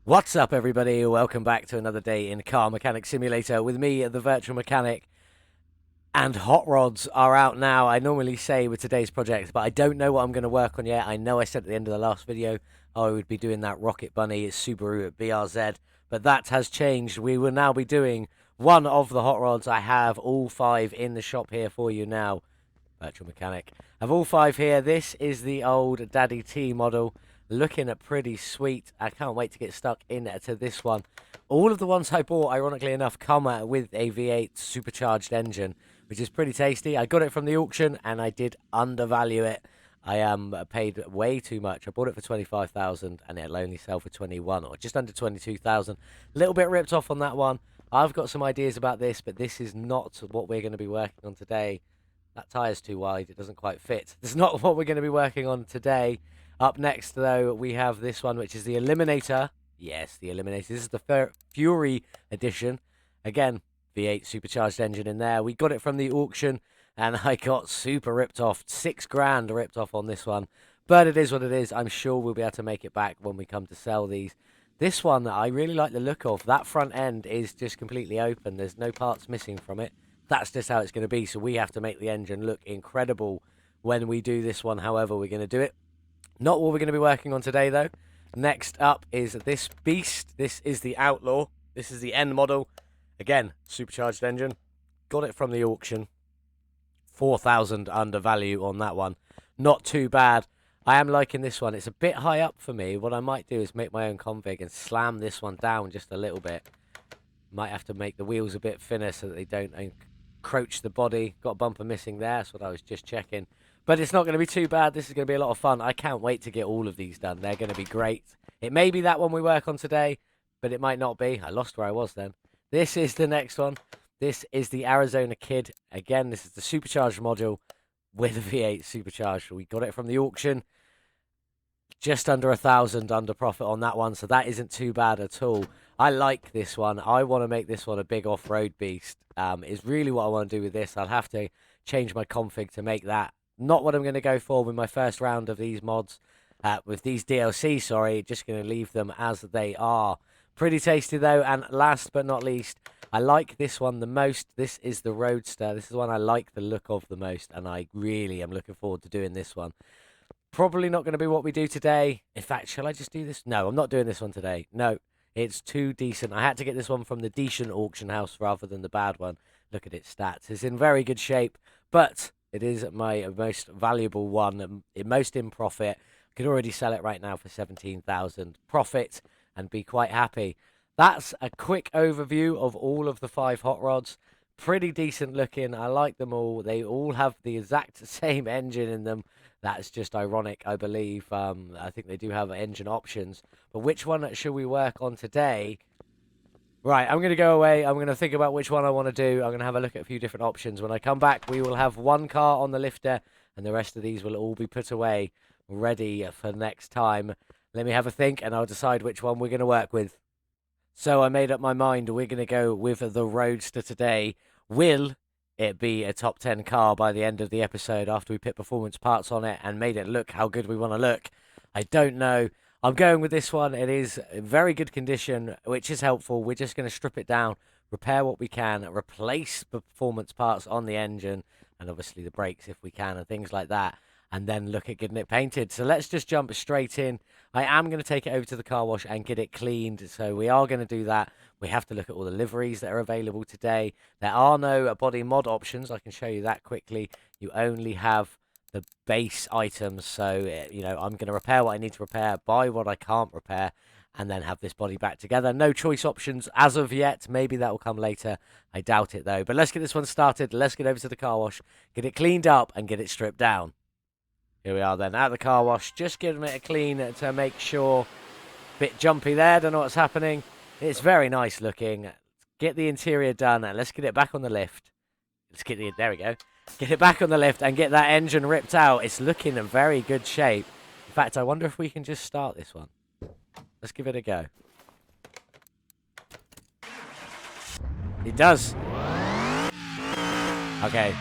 What's up, everybody? Welcome back to another day in Car Mechanic Simulator with me, the Virtual Mechanic. And hot rods are out now. I normally say with today's project, but I don't know what I'm going to work on yet. I know I said at the end of the last video I would be doing that Rocket Bunny Subaru at BRZ, but that has changed. We will now be doing one of the hot rods. I have all 5 in the shop here for you now. Virtual Mechanic. I have all 5 here. This is the old Daddy T model. Looking at pretty sweet. I can't wait to get stuck into this one. All of the ones I bought, ironically enough, come with a V8 supercharged engine, which is pretty tasty. I got it from the auction and I did undervalue it. I paid way too much. I bought it for 25,000 and it'll only sell for 21 or just under 22,000. A little bit ripped off on that one. I've got some ideas about this, but this is not what we're going to be working on today. That tire's too wide. It doesn't quite fit. This is not what we're going to be working on today. Up next, though, we have this one, which is the Eliminator. Yes, the Eliminator. This is the Fury edition. Again, V8 supercharged engine in there. We got it from the auction, and I got super ripped off. $6,000 ripped off on this one. But it is what it is. I'm sure we'll be able to make it back when we come to sell these. This one, I really like the look of. That front end is just completely open. There's no parts missing from it. That's just how it's going to be. So we have to make the engine look incredible when we do this one, however we're going to do it. Not what we're going to be working on today, though. Next up is this beast. This is the Outlaw. This is the N model. Again, supercharged engine. Got it from the auction. 4,000 under value on that one. Not too bad. I am liking this one. It's a bit high up for me. What I might do is make my own config and slam this one down just a little bit. Might have to make the wheels a bit thinner so that they don't encroach the body. Got a bumper missing there. That's what I was just checking. But it's not going to be too bad. This is going to be a lot of fun. I can't wait to get all of these done. They're going to be great. It may be that one we work on today, but it might not be. I lost where I was then. This is the next one. This is the Arizona Kid. Again, this is the supercharged module with a V8 supercharged. We got it from the auction. Just under 1,000 under profit on that one, so that isn't too bad at all. I like this one. I want to make this one a big off-road beast. Is really what I want to do with this. I'll have to change my config to make that. Not what I'm going to go for with my first round of these mods, with these DLC, sorry. Just going to leave them as they are. Pretty tasty, though. And last but not least, I like this one the most. This is the Roadster. This is the one I like the look of the most, and I really am looking forward to doing this one. Probably not going to be what we do today. In fact, shall I just do this? No, I'm not doing this one today. No, it's too decent. I had to get this one from the decent auction house rather than the bad one. Look at its stats. It's in very good shape, but it is my most valuable one, most in profit. I could already sell it right now for 17,000 profit and be quite happy. That's a quick overview of all of the 5 hot rods. Pretty decent looking. I like them all. They all have the exact same engine in them. That's just ironic, I believe. I think they do have engine options. But which one should we work on today? Right, I'm going to go away. I'm going to think about which one I want to do. I'm going to have a look at a few different options. When I come back, we will have one car on the lifter, and the rest of these will all be put away, ready for next time. Let me have a think, and I'll decide which one we're going to work with. So I made up my mind. We're going to go with the Roadster today. Will it be a top 10 car by the end of the episode after we put performance parts on it and made it look how good we want to look? I don't know. I'm going with this one. It is in very good condition, which is helpful. We're just going to strip it down, repair what we can, replace the performance parts on the engine, and obviously the brakes if we can, and things like that, and then look at getting it painted. So let's just jump straight in. I am going to take it over to the car wash and get it cleaned, so we are going to do that. We have to look at all the liveries that are available today. There are no body mod options. I can show you that quickly. You only have the base items, so I'm going to repair what I need to repair, buy what I can't repair, and then have this body back together. No choice options as of yet. Maybe that will come later. I doubt it, though. But let's get this one started. Let's get over to the car wash, get it cleaned up, and get it stripped down. Here we are then at the car wash. Just giving it a clean to make sure. Bit jumpy there. Don't know what's happening. It's very nice looking. Get the interior done, and let's get it back on the lift. There we go. Get it back on the lift and get that engine ripped out. It's looking in very good shape. In fact, I wonder if we can just start this one. Let's give it a go. It does. Okay.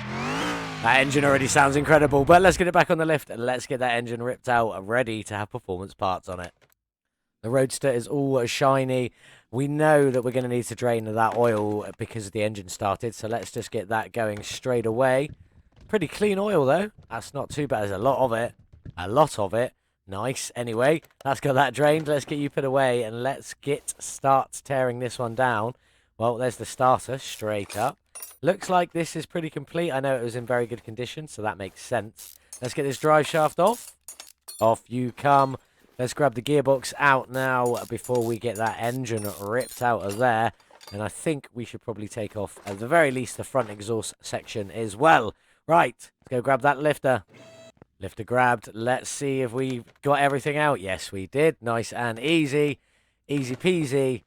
That engine already sounds incredible, but let's get it back on the lift and let's get that engine ripped out and ready to have performance parts on it. The Roadster is all shiny. We know that we're going to need to drain that oil because the engine started, so let's just get that going straight away. Pretty clean oil, though. That's not too bad. There's a lot of it. A lot of it. Nice. Anyway, that's got that drained. Let's get you put away, and let's start tearing this one down. Well, there's the starter straight up. Looks like this is pretty complete. I know it was in very good condition, so that makes sense. Let's get this drive shaft off. Off you come. Let's grab the gearbox out now before we get that engine ripped out of there. And I think we should probably take off, at the very least, the front exhaust section as well. Right, let's go grab that lifter. Lifter grabbed. Let's see if we got everything out. Yes, we did. Nice and easy. Easy peasy.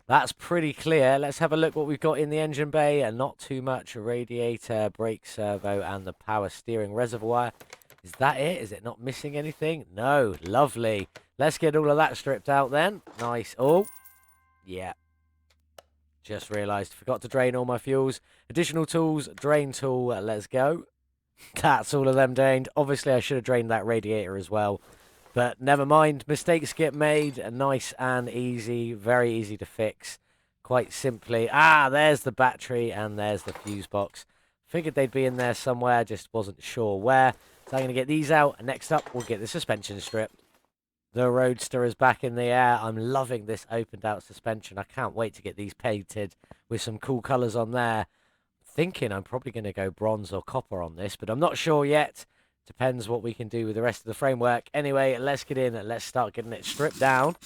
That's pretty clear. Let's have a look what we've got in the engine bay. And not too much. Radiator, brake servo, and the power steering reservoir. Is that it? Is it not missing anything? No. Lovely. Let's get all of that stripped out then. Nice. Oh, yeah. Just realised. Forgot to drain all my fuels. Additional tools. Drain tool. Let's go. That's all of them drained. Obviously, I should have drained that radiator as well. But never mind. Mistakes get made. Nice and easy. Very easy to fix. Quite simply. Ah, there's the battery and there's the fuse box. Figured they'd be in there somewhere. Just wasn't sure where. So I'm going to get these out. And next up, we'll get the suspension stripped. The Roadster is back in the air. I'm loving this opened out suspension. I can't wait to get these painted with some cool colours on there. Thinking I'm probably going to go bronze or copper on this, but I'm not sure yet. Depends what we can do with the rest of the framework. Anyway, let's get in and let's start getting it stripped down.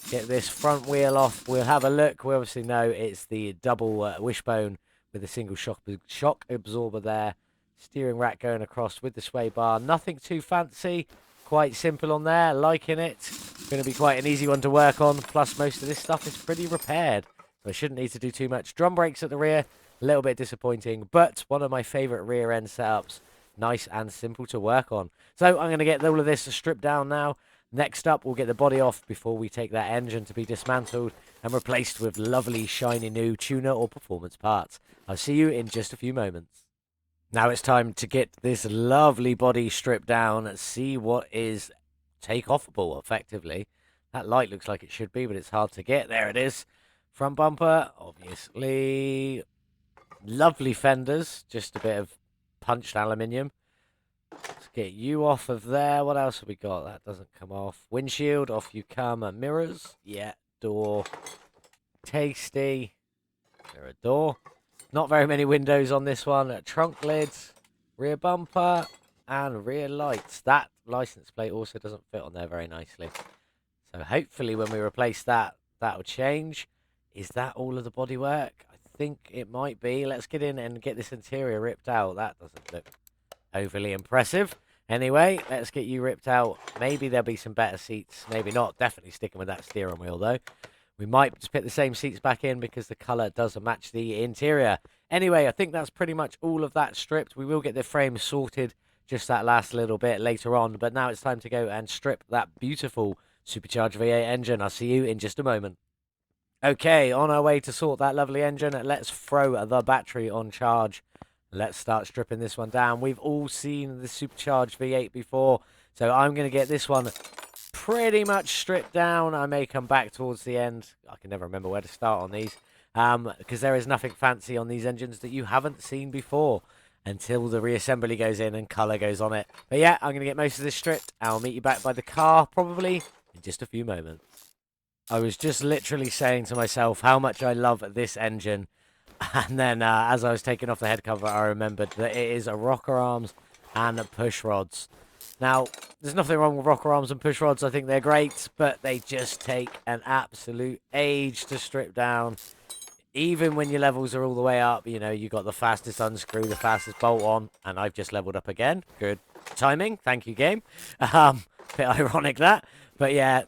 Get this front wheel off. We'll have a look. We obviously know it's the double wishbone with a single shock absorber there. Steering rack going across with the sway bar. Nothing too fancy. Quite simple on there. Liking it. Going to be quite an easy one to work on. Plus, most of this stuff is pretty repaired. So I shouldn't need to do too much. Drum brakes at the rear. A little bit disappointing, but one of my favourite rear end setups. Nice and simple to work on. So I'm going to get all of this stripped down now. Next up, we'll get the body off before we take that engine to be dismantled and replaced with lovely, shiny new tuner or performance parts. I'll see you in just a few moments. Now it's time to get this lovely body stripped down and see what is take-offable, effectively. That light looks like it should be, but it's hard to get. There it is. Front bumper, obviously. Lovely fenders, just a bit of punched aluminium. Let's get you off of there. What else have we got? That doesn't come off. Windshield, off you come. Mirrors, yeah. Door, tasty. Mirror door. Not very many windows on this one. Trunk lids, rear bumper, and rear lights. That license plate also doesn't fit on there very nicely. So hopefully when we replace that, that'll change. Is that all of the bodywork? I think it might be. Let's get in and get this interior ripped out. That doesn't look overly impressive. Anyway, let's get you ripped out. Maybe there'll be some better seats. Maybe not. Definitely sticking with that steering wheel, though. We might just put the same seats back in because the colour doesn't match the interior. Anyway, I think that's pretty much all of that stripped. We will get the frame sorted just that last little bit later on. But now it's time to go and strip that beautiful supercharged V8 engine. I'll see you in just a moment. Okay, on our way to sort that lovely engine, let's throw the battery on charge. Let's start stripping this one down. We've all seen the supercharged V8 before, so I'm going to get this one pretty much stripped down. I may come back towards the end. I can never remember where to start on these, because there is nothing fancy on these engines that you haven't seen before until the reassembly goes in and colour goes on it. But yeah, I'm going to get most of this stripped. I'll meet you back by the car, probably, in just a few moments. I was just literally saying to myself how much I love this engine. And then as I was taking off the head cover, I remembered that it is a rocker arms and push rods. Now, there's nothing wrong with rocker arms and push rods. I think they're great, but they just take an absolute age to strip down. Even when your levels are all the way up, you know, you got the fastest unscrew, the fastest bolt on, and I've just leveled up again. Good timing. Thank you, game. Bit ironic that. But yeah.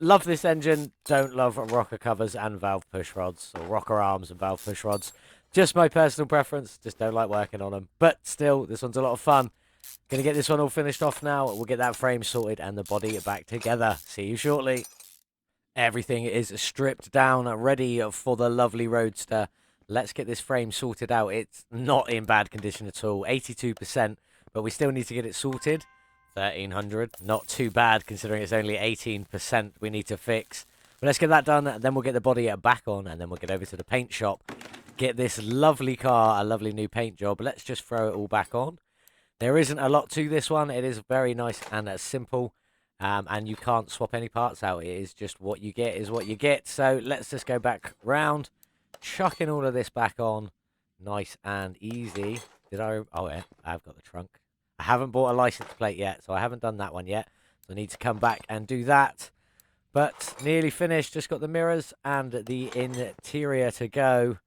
Love this engine, don't love rocker covers and valve push rods, or rocker arms and valve push rods. Just my personal preference, just don't like working on them. But still, this one's a lot of fun. Gonna get this one all finished off now. We'll get that frame sorted and the body back together. See you shortly. Everything is stripped down, ready for the lovely Roadster. Let's get this frame sorted out. It's not in bad condition at all, 82%, but we still need to get it sorted. 1300. Not too bad considering it's only 18% we need to fix. But let's get that done, then we'll get the body back on, and then we'll get over to the paint shop. Get this lovely car a lovely new paint job. Let's just throw it all back on. There isn't a lot to this one. It is very nice and simple. And you can't swap any parts out. It is just what you get is what you get. So let's just go back round, chucking all of this back on. Nice and easy. Did I? Oh, yeah, I've got the trunk. I haven't bought a license plate yet, so I haven't done that one yet. So I need to come back and do that. But nearly finished. Just got the mirrors and the interior to go.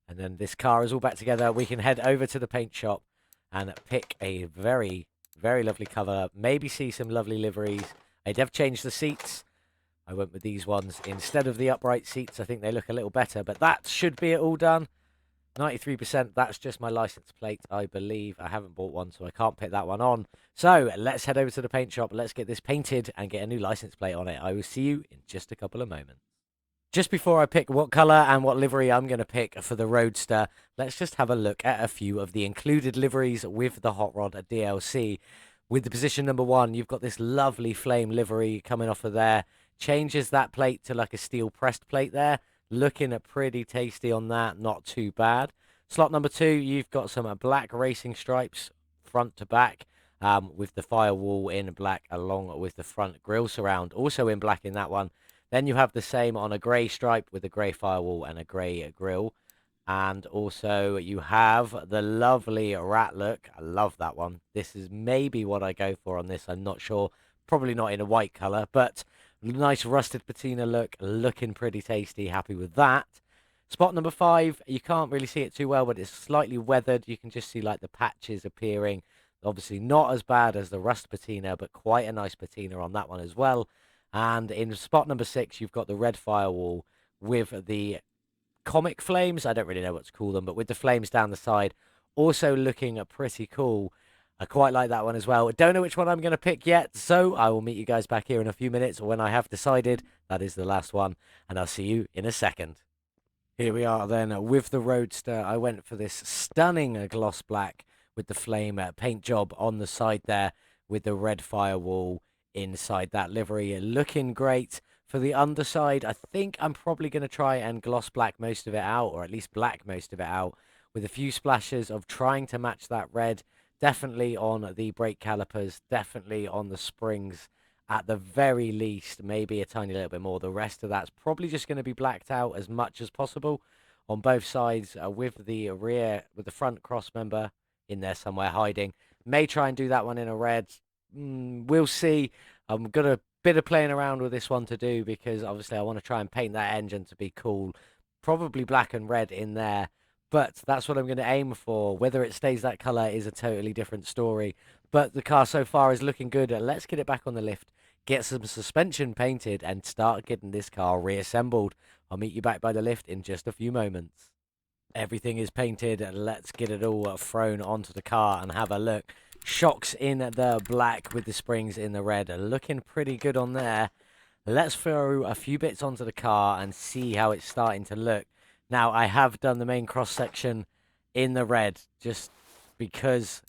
And then this car is all back together. We can head over to the paint shop and pick a very, very lovely cover. Maybe see some lovely liveries. I have changed the seats. I went with these ones instead of the upright seats. I think they look a little better. But that should be it all done. 93%. That's just my license plate, I believe. I haven't bought one, so I can't put that one on. So let's head over to the paint shop. Let's get this painted and get a new license plate on it. I will see you in just a couple of moments. Just before I pick what colour and what livery I'm going to pick for the Roadster, let's just have a look at a few of the included liveries with the Hot Rod DLC. With the position number 1, you've got this lovely flame livery coming off of there. Changes that plate to like a steel pressed plate there. Looking pretty tasty on that, not too bad. Slot number 2, you've got some black racing stripes front to back with the firewall in black along with the front grille surround, also in black in that one. Then you have the same on a grey stripe with a grey firewall and a grey grille. And also you have the lovely rat look. I love that one. This is maybe what I go for on this. I'm not sure. Probably not in a white colour, but nice rusted patina look. Looking pretty tasty. Happy with that. Spot number 5. You can't really see it too well, but it's slightly weathered. You can just see like the patches appearing. Obviously not as bad as the rust patina, but quite a nice patina on that one as well. And in spot number 6, you've got the red firewall with the comic flames. I don't really know what to call them, but with the flames down the side. Also looking pretty cool. I quite like that one as well. Don't know which one I'm going to pick yet, so I will meet you guys back here in a few minutes when I have decided. That is the last one, and I'll see you in a second. Here we are then with the Roadster. I went for this stunning gloss black with the flame paint job on the side there with the red firewall inside that livery. Looking great. For the underside, I think I'm probably going to try and gloss black most of it out, or at least black most of it out, with a few splashes of trying to match that red. Definitely on the brake calipers, definitely on the springs, at the very least, maybe a tiny little bit more. The rest of that's probably just going to be blacked out as much as possible on both sides, with the rear, with the front cross member in there somewhere hiding. May try and do that one in a red. We'll see. I'm going to bit of playing around with this one to do, because obviously I want to try and paint that engine to be cool. Probably black and red in there, but that's what I'm going to aim for. Whether it stays that color is a totally different story, but the car so far is looking good. Let's get it back on the lift, get some suspension painted, and start getting this car reassembled. I'll meet you back by the lift in just a few moments. Everything is painted. Let's get it all thrown onto the car and have a look. Shocks in the black with the springs in the red. Looking pretty good on there. Let's throw a few bits onto the car and see how it's starting to look. Now, I have done the main cross section in the red just because,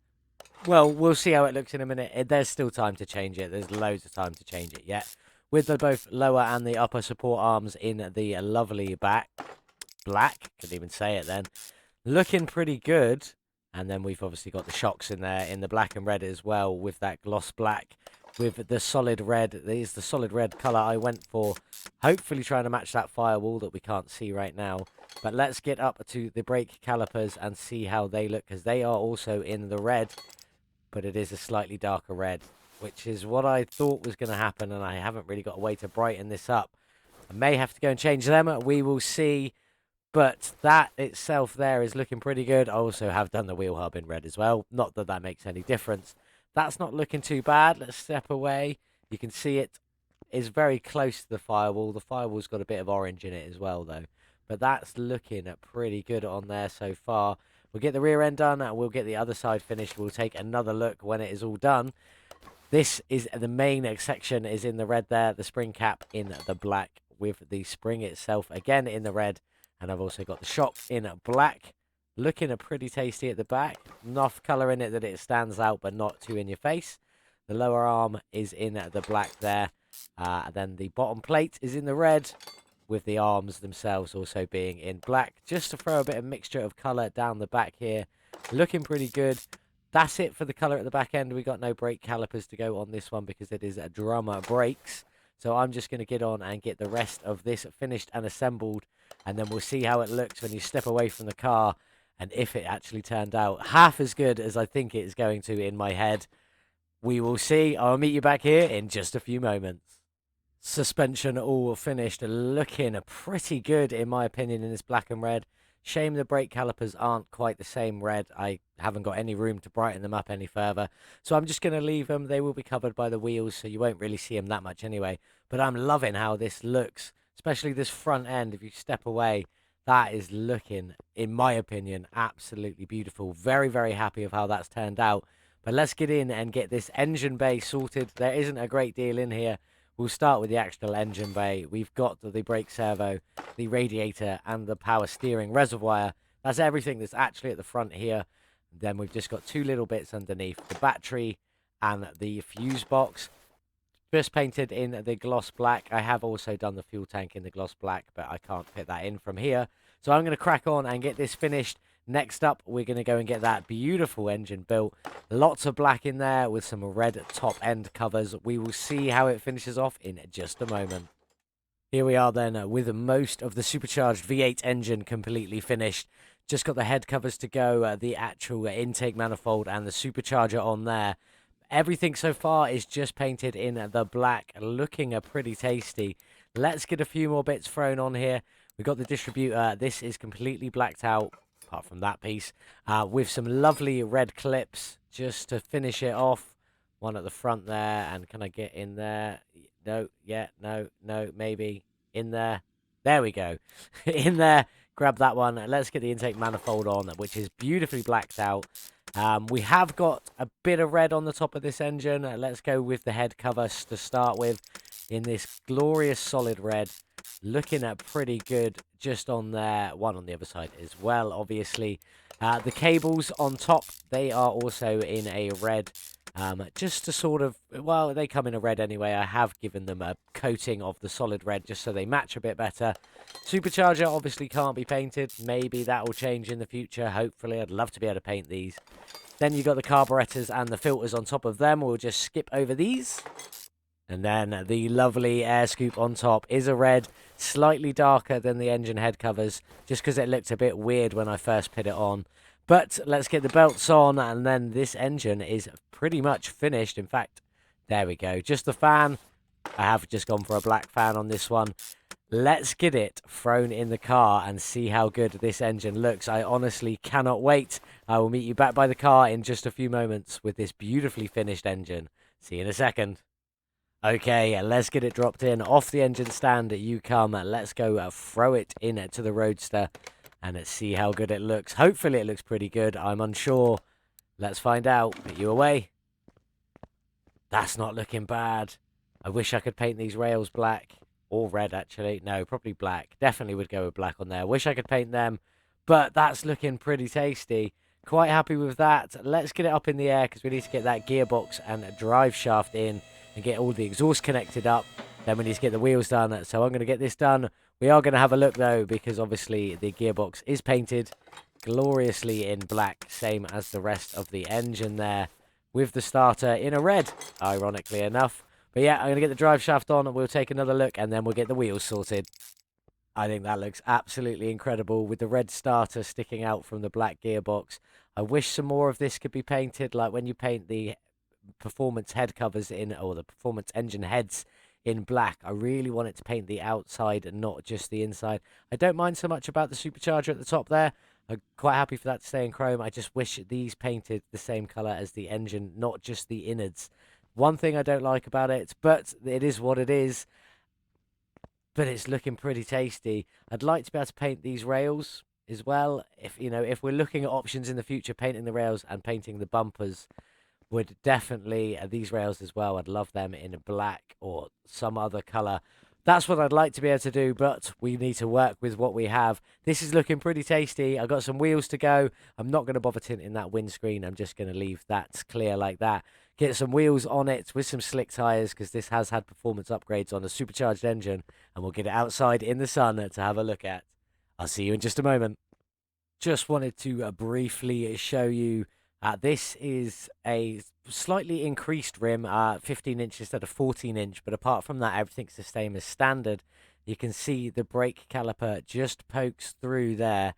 well, we'll see how it looks in a minute. There's still time to change it. There's loads of time to change it yet. With the both lower and the upper support arms in the lovely black. Couldn't even say it then. Looking pretty good. And then we've obviously got the shocks in there in the black and red as well, with that gloss black, with the solid red. There's the solid red colour I went for. Hopefully trying to match that firewall that we can't see right now. But let's get up to the brake calipers and see how they look, because they are also in the red. But it is a slightly darker red, which is what I thought was going to happen. And I haven't really got a way to brighten this up. I may have to go and change them. We will see. But that itself there is looking pretty good. I also have done the wheel hub in red as well. Not that that makes any difference. That's not looking too bad. Let's step away. You can see it is very close to the firewall. The firewall's got a bit of orange in it as well, though. But that's looking pretty good on there so far. We'll get the rear end done, and we'll get the other side finished. We'll take another look when it is all done. This is the main section is in the red there. The spring cap in the black with the spring itself again in the red. And I've also got the shock in black. Looking pretty tasty at the back. Enough colour in it that it stands out, but not too in your face. The lower arm is in the black there. And then the bottom plate is in the red, with the arms themselves also being in black, just to throw a bit of mixture of colour down the back here. Looking pretty good. That's it for the colour at the back end. We got no brake calipers to go on this one because it is a drummer brakes. So I'm just going to get on and get the rest of this finished and assembled, and then we'll see how it looks when you step away from the car, and if it actually turned out half as good as I think it is going to in my head. We will see. I'll meet you back here in just a few moments. Suspension all finished, looking pretty good in my opinion in this black and red. Shame the brake calipers aren't quite the same red. I haven't got any room to brighten them up any further, so I'm just going to leave them. They will be covered by the wheels, so you won't really see them that much anyway. But I'm loving how this looks, especially this front end. If you step away, that is looking, in my opinion, absolutely beautiful. Very, very happy of how that's turned out. But let's get in and get this engine bay sorted. There isn't a great deal in here. We'll start with the actual engine bay. We've got the brake servo, the radiator, and the power steering reservoir. That's everything that's actually at the front here. Then we've just got two little bits underneath, the battery and the fuse box. Just painted in the gloss black. I have also done the fuel tank in the gloss black, but I can't fit that in from here. So I'm going to crack on and get this finished. Next up, we're going to go and get that beautiful engine built. Lots of black in there with some red top end covers. We will see how it finishes off in just a moment. Here we are then with most of the supercharged V8 engine completely finished. Just got the head covers to go, the actual intake manifold and the supercharger on there. Everything so far is just painted in the black, looking pretty tasty. Let's get a few more bits thrown on here. We've got the distributor. This is completely blacked out, apart from that piece, with some lovely red clips just to finish it off. One at the front there, and can I get in there? No, yeah, no, maybe. In there. There we go. In there. Grab that one. Let's get the intake manifold on, which is beautifully blacked out. We have got a bit of red on the top of this engine. Let's go with the head cover to start with in this glorious solid red. Looking at pretty good just on there. One on the other side as well, obviously. The cables on top, they are also in a red. Just to sort of, well, they come in a red anyway. I have given them a coating of the solid red just so they match a bit better. Supercharger obviously can't be painted. Maybe that will change in the future. Hopefully, I'd love to be able to paint these. Then you've got the carburetors and the filters on top of them. We'll just skip over these. And then the lovely air scoop on top is a red, slightly darker than the engine head covers, just because it looked a bit weird when I first put it on. But let's get the belts on, and then this engine is pretty much finished. In fact, there we go. Just the fan. I have just gone for a black fan on this one. Let's get it thrown in the car and see how good this engine looks. I honestly cannot wait. I will meet you back by the car in just a few moments with this beautifully finished engine. See you in a second. Okay, let's get it dropped in. Off the engine stand you come. Let's go throw it in to the Roadster. And let's see how good it looks. Hopefully it looks pretty good. I'm unsure. Let's find out. Put you away. That's not looking bad. I wish I could paint these rails black. Or red, actually. No, probably black. Definitely would go with black on there. Wish I could paint them. But that's looking pretty tasty. Quite happy with that. Let's get it up in the air because we need to get that gearbox and drive shaft in and get all the exhaust connected up. Then we need to get the wheels done. So I'm going to get this done. We are going to have a look, though, because obviously the gearbox is painted gloriously in black, same as the rest of the engine there, with the starter in a red, ironically enough. But yeah, I'm going to get the drive shaft on, and we'll take another look, and then we'll get the wheels sorted. I think that looks absolutely incredible, with the red starter sticking out from the black gearbox. I wish some more of this could be painted, like when you paint the performance head covers in, or the performance engine heads in black. I really want it to paint the outside and not just the inside. I don't mind so much about the supercharger at the top there. I'm quite happy for that to stay in chrome. I just wish these painted the same color as the engine, not just the innards. One thing I don't like about it, but it is what it is. But it's looking pretty tasty. I'd like to be able to paint these rails as well. If we're looking at options in the future, painting the rails and painting the bumpers would definitely, these rails as well, I'd love them in black or some other color. That's what I'd like to be able to do, but we need to work with what we have. This is looking pretty tasty. I've got some wheels to go. I'm not going to bother tinting that windscreen. I'm just going to leave that clear like that. get some wheels on it with some slick tyres, because this has had performance upgrades on a supercharged engine, and we'll get it outside in the sun to have a look at. I'll see you in just a moment. Just wanted to briefly show you, this is a slightly increased rim, 15 inch instead of 14 inch, but apart from that, everything's the same as standard. You can see the brake caliper just pokes through there.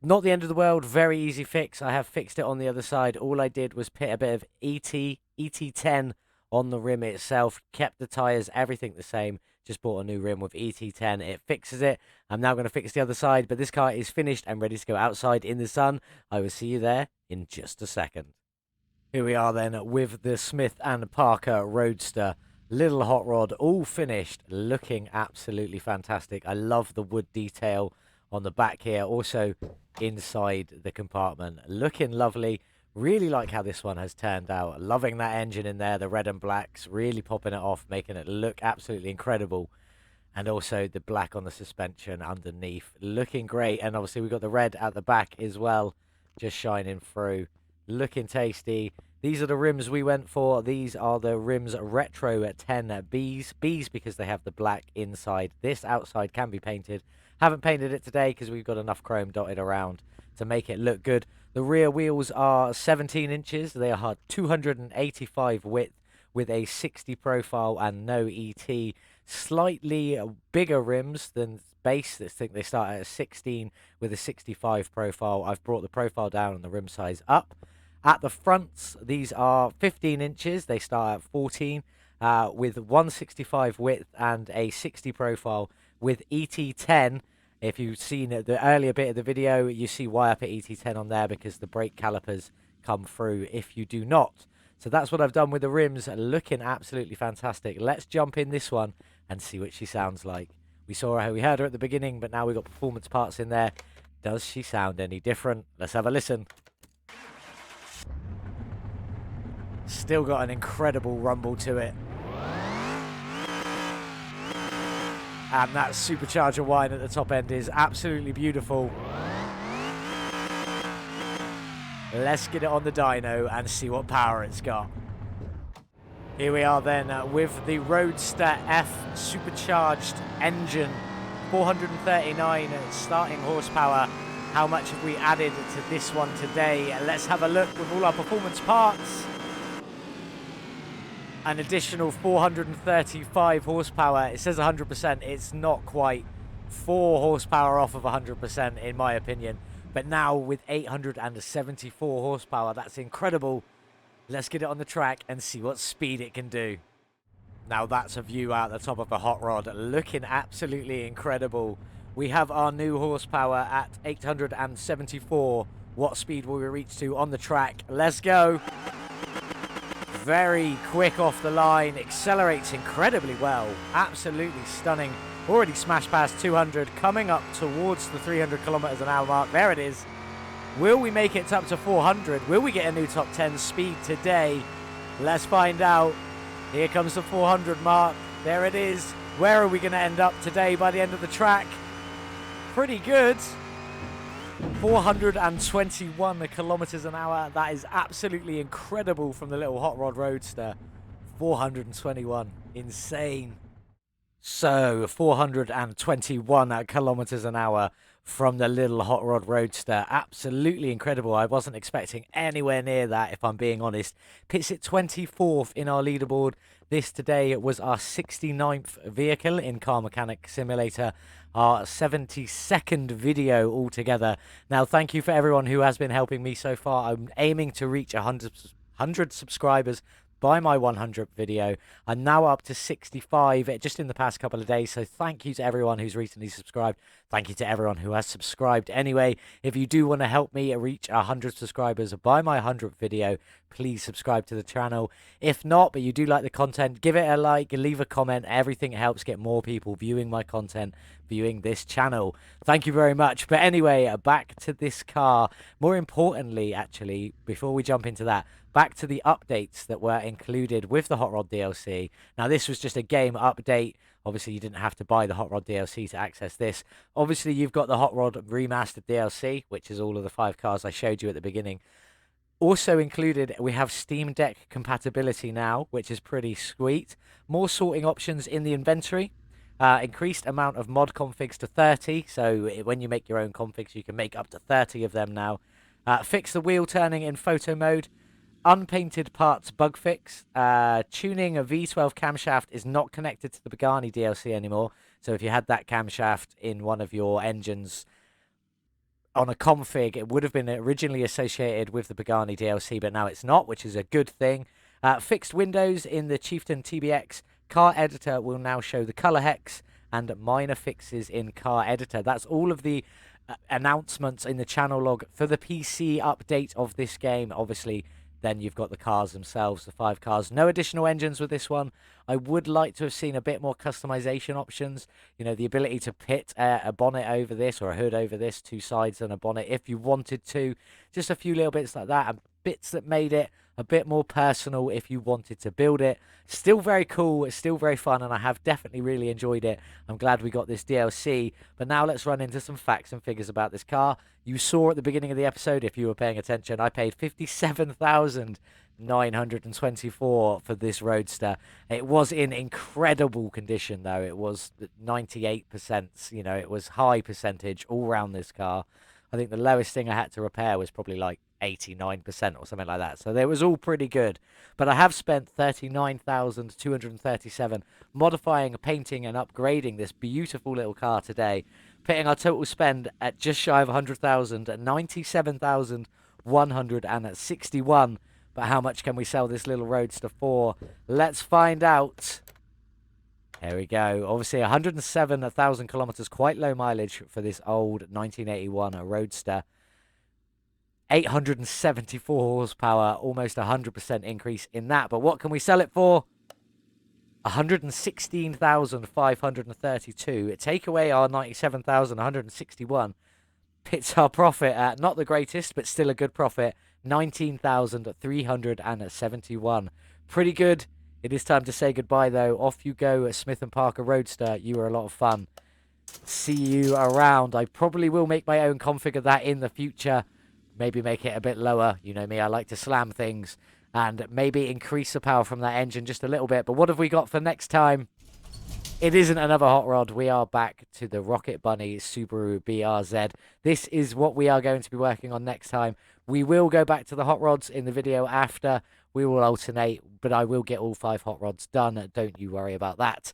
Not the end of the world, very easy fix. I have fixed it on the other side. All I did was put a bit of ET10 on the rim itself, kept the tyres, everything the same. Just bought a new rim with ET10. It fixes it. I'm now going to fix the other side, but this car is finished and ready to go outside in the sun. I will see you there in just a second. Here we are then with the Smith and Parker Roadster. Little hot rod, all finished, looking absolutely fantastic. I love the wood detail on the back here, also inside the compartment, looking lovely. Really like how this one has turned out. Loving that engine in there, the red and blacks, really popping it off, making it look absolutely incredible. And also the black on the suspension underneath, looking great. And obviously we've got the red at the back as well, just shining through, looking tasty. These are the rims we went for. These are the rims Retro 10Bs. Bs because they have the black inside. This outside can be painted. Haven't painted it today because we've got enough chrome dotted around to make it look good. The rear wheels are 17 inches. They are 285 width with a 60 profile and no ET. Slightly bigger rims than base. I think they start at a 16 with a 65 profile. I've brought the profile down and the rim size up. At the fronts, these are 15 inches. They start at 14 with 165 width and a 60 profile with ET10. If you've seen the earlier bit of the video, you see why I put ET10 on there, because the brake calipers come through if you do not. So that's what I've done with the rims, looking absolutely fantastic. Let's jump in this one and see what she sounds like. We heard her at the beginning, but now we've got performance parts in there. Does she sound any different? Let's have a listen. Still got an incredible rumble to it. And that supercharger whine at the top end is absolutely beautiful. Let's get it on the dyno and see what power it's got. Here we are then with the Roadster F supercharged engine. 439 starting horsepower. How much have we added to this one today? Let's have a look with all our performance parts. An additional 435 horsepower. It says 100%. It's not quite 4 horsepower off of 100% in my opinion. But now with 874 horsepower, that's incredible. Let's get it on the track and see what speed it can do. Now that's a view out the top of the hot rod, looking absolutely incredible. We have our new horsepower at 874. What speed will we reach to on the track? Let's go. Very quick off the line, accelerates incredibly well, absolutely stunning. Already smashed past 200, coming up towards the 300 kilometers an hour mark. There it is. Will we make it up to 400? Will we get a new top 10 speed today? Let's find out. Here comes the 400 mark. There it is. Where are we going to end up today by the end of the track? Pretty good. 421 kilometers an hour. That is absolutely incredible from the little hot rod roadster. 421. Insane. So 421 kilometers an hour from the little hot rod roadster. Absolutely incredible. I wasn't expecting anywhere near that, if I'm being honest. Pits it 24th in our leaderboard. This today was our 69th vehicle in Car Mechanic Simulator, our 72nd video altogether. Now, thank you for everyone who has been helping me so far. I'm aiming to reach 100 subscribers by my 100th video. I'm now up to 65 just in the past couple of days, so thank you to everyone who's recently subscribed. Thank you to everyone who has subscribed anyway. If you do want to help me reach 100 subscribers by my 100th video, please subscribe to the channel. If not, but you do like the content, give it a like, leave a comment. Everything helps get more people viewing my content, viewing this channel. Thank you very much. But anyway, back to this car. More importantly, actually, before we jump into that, back to the updates that were included with the Hot Rod DLC. Now, this was just a game update. Obviously, you didn't have to buy the Hot Rod DLC to access this. Obviously, you've got the Hot Rod Remastered DLC, which is all of the 5 cars I showed you at the beginning. Also included, we have Steam Deck compatibility now, which is pretty sweet. More sorting options in the inventory. Increased amount of mod configs to 30, so when you make your own configs, you can make up to 30 of them now. Fix the wheel turning in photo mode. Unpainted parts bug fix. Tuning a V12 camshaft is not connected to the Pagani DLC anymore, so if you had that camshaft in one of your engines on a config, it would have been originally associated with the Pagani DLC, but now it's not, which is a good thing. Fixed windows in the Chieftain TBX. Car editor will now show the color hex, and minor fixes in car editor. That's all of the announcements in the channel log for the PC update of this game. Obviously, then you've got the cars themselves, the 5 cars. No additional engines with this one. I would like to have seen a bit more customization options. You know, the ability to pit a bonnet over this or a hood over this, 2 sides and a bonnet if you wanted to. Just a few little bits like that, and bits that made it a bit more personal if you wanted to build it. Still very cool, it's still very fun, and I have definitely really enjoyed it. I'm glad we got this DLC, but now let's run into some facts and figures about this car. You saw at the beginning of the episode, if you were paying attention, I paid $57,924 for this Roadster. It was in incredible condition, though. It was 98%, you know, it was high percentage all around this car. I think the lowest thing I had to repair was probably like 89% or something like that. So it was all pretty good. But I have spent $39,237 modifying, painting, and upgrading this beautiful little car today, putting our total spend at just shy of 100,000 at 97,161. But how much can we sell this little Roadster for? Let's find out. Here we go. Obviously, 107,000 kilometers, quite low mileage for this old 1981 Roadster. 874 horsepower, almost 100% increase in that. But what can we sell it for? 116,532. Take away our 97,161. Pits our profit at not the greatest, but still a good profit. 19,371. Pretty good. It is time to say goodbye, though. Off you go, Smith Parker Roadster. You were a lot of fun. See you around. I probably will make my own config of that in the future. Maybe make it a bit lower. You know me, I like to slam things. And maybe increase the power from that engine just a little bit. But what have we got for next time? It isn't another hot rod. We are back to the Rocket Bunny Subaru BRZ. This is what we are going to be working on next time. We will go back to the hot rods in the video after. We will alternate, but I will get all 5 hot rods done. Don't you worry about that.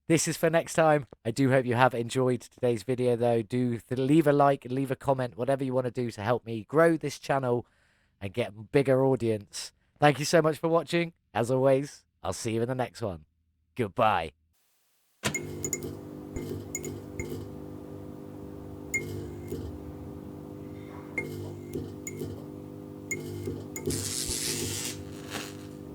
This is for next time. I do hope you have enjoyed today's video, though. Do leave a like, leave a comment, whatever you want to do to help me grow this channel and get a bigger audience. Thank you so much for watching. As always, I'll see you in the next one. Goodbye.